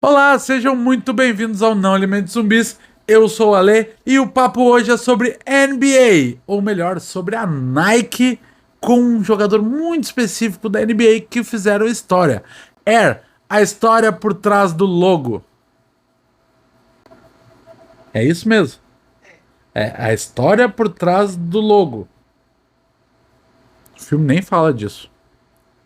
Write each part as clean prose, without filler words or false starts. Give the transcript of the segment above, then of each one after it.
Olá, sejam muito bem-vindos ao Não Alimente Zumbis. Eu sou o Ale e o papo hoje é sobre NBA, ou melhor, sobre a Nike com um jogador muito específico da NBA que fizeram história. Air, a história por trás do logo. É isso mesmo. É a história por trás do logo. O filme nem fala disso.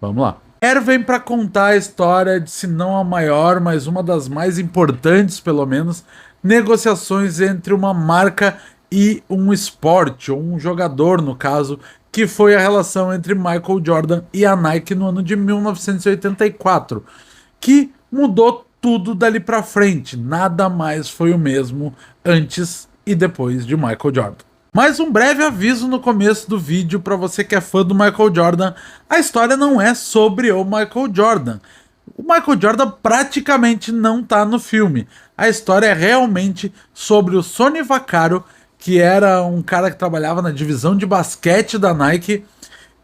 Vamos lá. Air vem para contar a história de, se não a maior, mas uma das mais importantes, pelo menos, negociações entre uma marca e um esporte, ou um jogador, no caso, que foi a relação entre Michael Jordan e a Nike no ano de 1984, que mudou tudo dali para frente. Nada mais foi o mesmo antes e depois de Michael Jordan. Mais um breve aviso no começo do vídeo para você que é fã do Michael Jordan. A história não é sobre o Michael Jordan. O Michael Jordan praticamente não tá no filme. A história é realmente sobre o Sonny Vaccaro, que era um cara que trabalhava na divisão de basquete da Nike,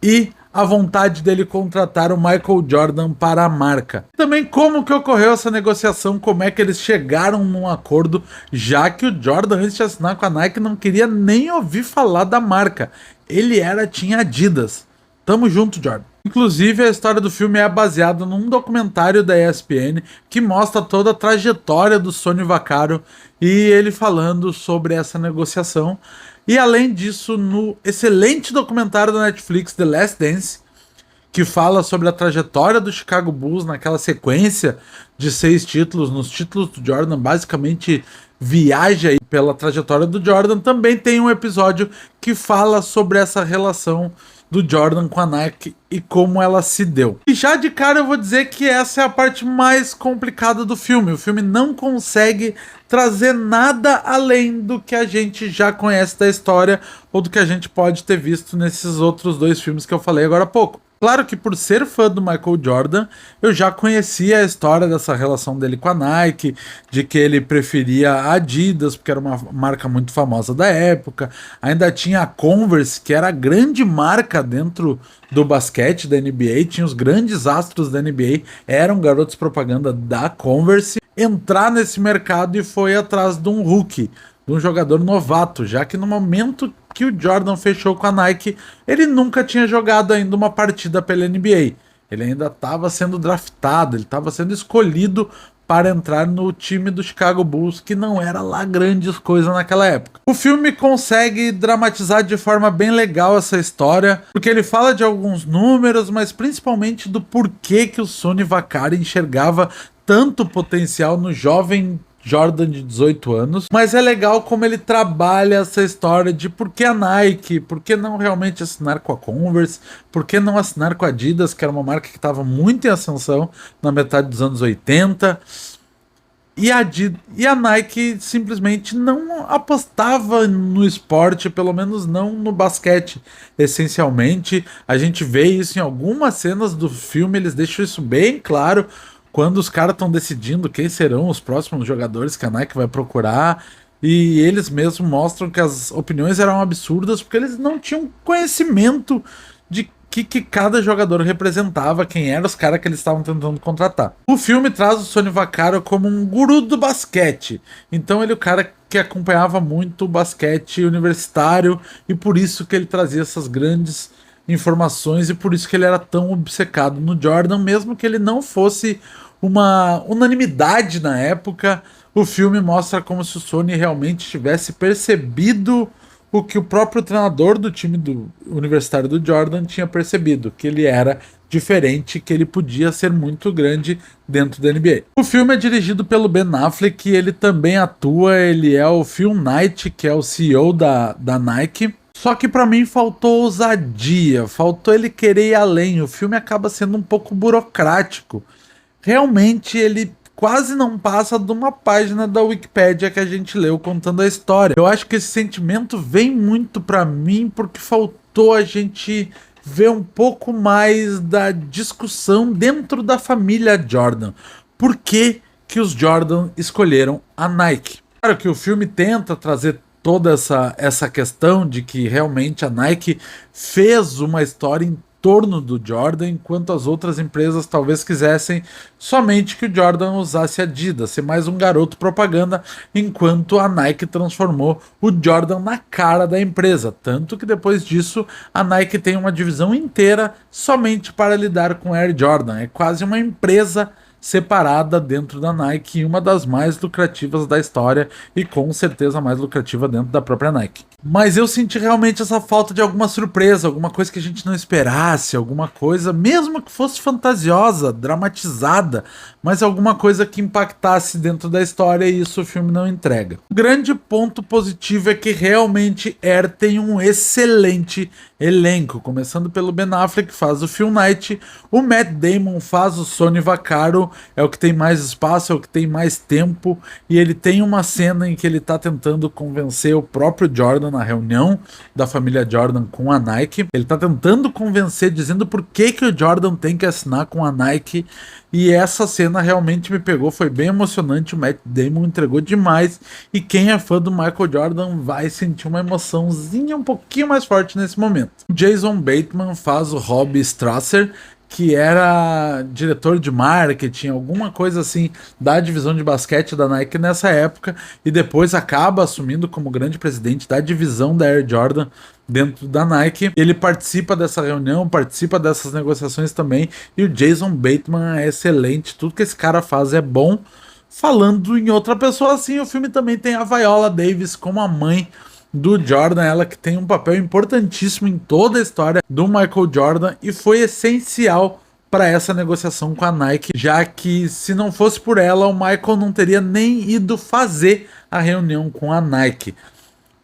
e a vontade dele contratar o Michael Jordan para a marca. Também como que ocorreu essa negociação, como é que eles chegaram num acordo, já que o Jordan, antes de assinar com a Nike, não queria nem ouvir falar da marca. Ele tinha Adidas. Tamo junto, Jordan. Inclusive, a história do filme é baseada num documentário da ESPN que mostra toda a trajetória do Sonny Vaccaro e ele falando sobre essa negociação. E além disso, no excelente documentário da Netflix, The Last Dance, que fala sobre a trajetória do Chicago Bulls naquela sequência de 6 títulos, nos títulos do Jordan, basicamente viaja aí pela trajetória do Jordan. Também tem um episódio que fala sobre essa relação do Jordan com a Nike e como ela se deu. E já de cara eu vou dizer que essa é a parte mais complicada do filme. O filme não consegue trazer nada além do que a gente já conhece da história ou do que a gente pode ter visto nesses outros dois filmes que eu falei agora há pouco. Claro que por ser fã do Michael Jordan, eu já conhecia a história dessa relação dele com a Nike, de que ele preferia a Adidas, porque era uma marca muito famosa da época. Ainda tinha a Converse, que era a grande marca dentro do basquete da NBA, tinha os grandes astros da NBA, eram garotos propaganda da Converse. Entrar nesse mercado e foi atrás de um rookie, de um jogador novato, já que no momento que o Jordan fechou com a Nike, ele nunca tinha jogado ainda uma partida pela NBA. Ele ainda estava sendo draftado, ele estava sendo escolhido para entrar no time do Chicago Bulls, que não era lá grandes coisas naquela época. O filme consegue dramatizar de forma bem legal essa história, porque ele fala de alguns números, mas principalmente do porquê que o Sonny Vaccaro enxergava tanto potencial no jovem Jordan de 18 anos, mas é legal como ele trabalha essa história de por que a Nike, por que não realmente assinar com a Converse, por que não assinar com a Adidas, que era uma marca que estava muito em ascensão na metade dos anos 80. E a Nike simplesmente não apostava no esporte, pelo menos não no basquete, essencialmente. A gente vê isso em algumas cenas do filme, eles deixam isso bem claro quando os caras estão decidindo quem serão os próximos jogadores que a Nike vai procurar. E eles mesmos mostram que as opiniões eram absurdas porque eles não tinham conhecimento de que cada jogador representava, quem eram os caras que eles estavam tentando contratar. O filme traz o Sonny Vaccaro como um guru do basquete. Então ele é o cara que acompanhava muito o basquete universitário e por isso que ele trazia essas grandes informações e por isso que ele era tão obcecado no Jordan, mesmo que ele não fosse uma unanimidade na época. O filme mostra como se o Sonny realmente tivesse percebido o que o próprio treinador do time do universitário do Jordan tinha percebido, que ele era diferente, que ele podia ser muito grande dentro da NBA. O filme é dirigido pelo Ben Affleck, e ele também atua, ele é o Phil Knight, que é o CEO da Nike. Só que pra mim faltou ousadia, faltou ele querer ir além. O filme acaba sendo um pouco burocrático. Realmente ele quase não passa de uma página da Wikipédia que a gente leu contando a história. Eu acho que esse sentimento vem muito pra mim porque faltou a gente ver um pouco mais da discussão dentro da família Jordan. Por que que os Jordan escolheram a Nike? Claro que o filme tenta trazer toda essa questão de que realmente a Nike fez uma história torno do Jordan, enquanto as outras empresas talvez quisessem somente que o Jordan usasse Adidas, ser mais um garoto propaganda, enquanto a Nike transformou o Jordan na cara da empresa. Tanto que depois disso a Nike tem uma divisão inteira somente para lidar com Air Jordan. É quase uma empresa separada dentro da Nike, uma das mais lucrativas da história e com certeza mais lucrativa dentro da própria Nike. Mas eu senti realmente essa falta de alguma surpresa, alguma coisa que a gente não esperasse, alguma coisa, mesmo que fosse fantasiosa, dramatizada, mas alguma coisa que impactasse dentro da história, e isso o filme não entrega. O grande ponto positivo é que realmente Air tem um excelente elenco, começando pelo Ben Affleck, que faz o Phil Knight, o Matt Damon faz o Sonny Vaccaro, é o que tem mais espaço, é o que tem mais tempo, e ele tem uma cena em que ele tá tentando convencer o próprio Jordan na reunião da família Jordan com a Nike. Ele tá tentando convencer, dizendo por que o Jordan tem que assinar com a Nike, e essa cena realmente me pegou, foi bem emocionante, o Matt Damon entregou demais, e quem é fã do Michael Jordan vai sentir uma emoçãozinha um pouquinho mais forte nesse momento. Jason Bateman faz o Rob Strasser, que era diretor de marketing, alguma coisa assim, da divisão de basquete da Nike nessa época, e depois acaba assumindo como grande presidente da divisão da Air Jordan dentro da Nike. Ele participa dessa reunião, participa dessas negociações também, e o Jason Bateman é excelente, tudo que esse cara faz é bom. Falando em outra pessoa assim, o filme também tem a Viola Davis como a mãe do Jordan, ela que tem um papel importantíssimo em toda a história do Michael Jordan e foi essencial para essa negociação com a Nike, já que se não fosse por ela, o Michael não teria nem ido fazer a reunião com a Nike.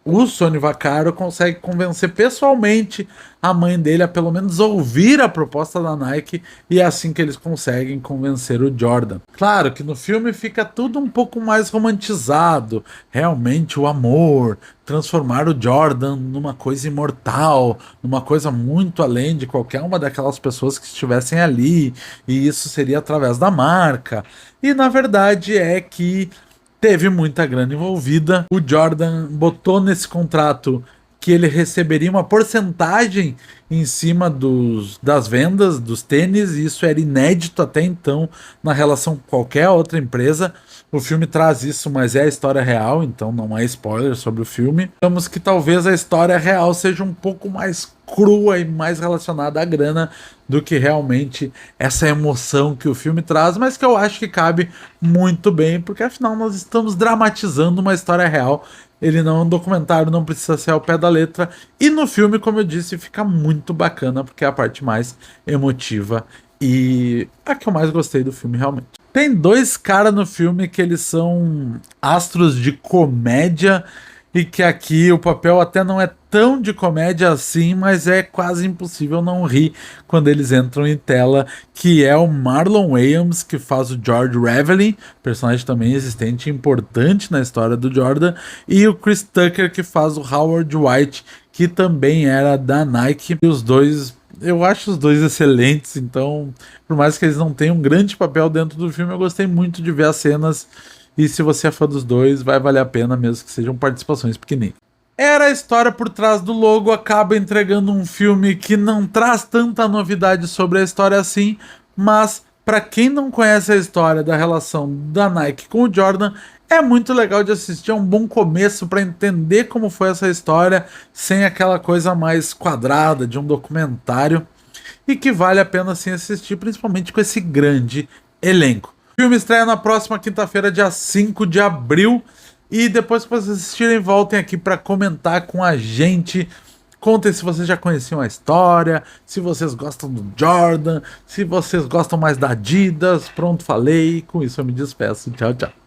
O Sonny Vaccaro consegue convencer pessoalmente a mãe dele a pelo menos ouvir a proposta da Nike, e é assim que eles conseguem convencer o Jordan. Claro que no filme fica tudo um pouco mais romantizado, realmente o amor, transformar o Jordan numa coisa imortal, numa coisa muito além de qualquer uma daquelas pessoas que estivessem ali, e isso seria através da marca. E na verdade é que teve muita grana envolvida. O Jordan botou nesse contrato que ele receberia uma porcentagem em cima das vendas dos tênis, e isso era inédito até então na relação com qualquer outra empresa. O filme traz isso, mas é a história real, então não é spoiler sobre o filme. Digamos que talvez a história real seja um pouco mais crua e mais relacionada à grana do que realmente essa emoção que o filme traz, mas que eu acho que cabe muito bem, porque afinal nós estamos dramatizando uma história real. Ele não é um documentário, não precisa ser ao pé da letra. E no filme, como eu disse, fica muito bacana, porque é a parte mais emotiva e a que eu mais gostei do filme, realmente. Tem dois caras no filme que eles são astros de comédia, e que aqui o papel até não é tão de comédia assim, mas é quase impossível não rir quando eles entram em tela, que é o Marlon Wayans, que faz o George Revelin, personagem também existente e importante na história do Jordan, e o Chris Tucker, que faz o Howard White, que também era da Nike. E os dois, eu acho os dois excelentes, então por mais que eles não tenham um grande papel dentro do filme, eu gostei muito de ver as cenas. E se você é fã dos dois, vai valer a pena, mesmo que sejam participações pequenininhas. Era a história por trás do logo, acaba entregando um filme que não traz tanta novidade sobre a história assim, mas para quem não conhece a história da relação da Nike com o Jordan, é muito legal de assistir, é um bom começo para entender como foi essa história, sem aquela coisa mais quadrada de um documentário, e que vale a pena sim assistir, principalmente com esse grande elenco. O filme estreia na próxima quinta-feira, dia 5 de abril. E depois que vocês assistirem, voltem aqui para comentar com a gente. Contem se vocês já conheciam a história, se vocês gostam do Jordan, se vocês gostam mais da Adidas. Pronto, falei. Com isso eu me despeço. Tchau, tchau.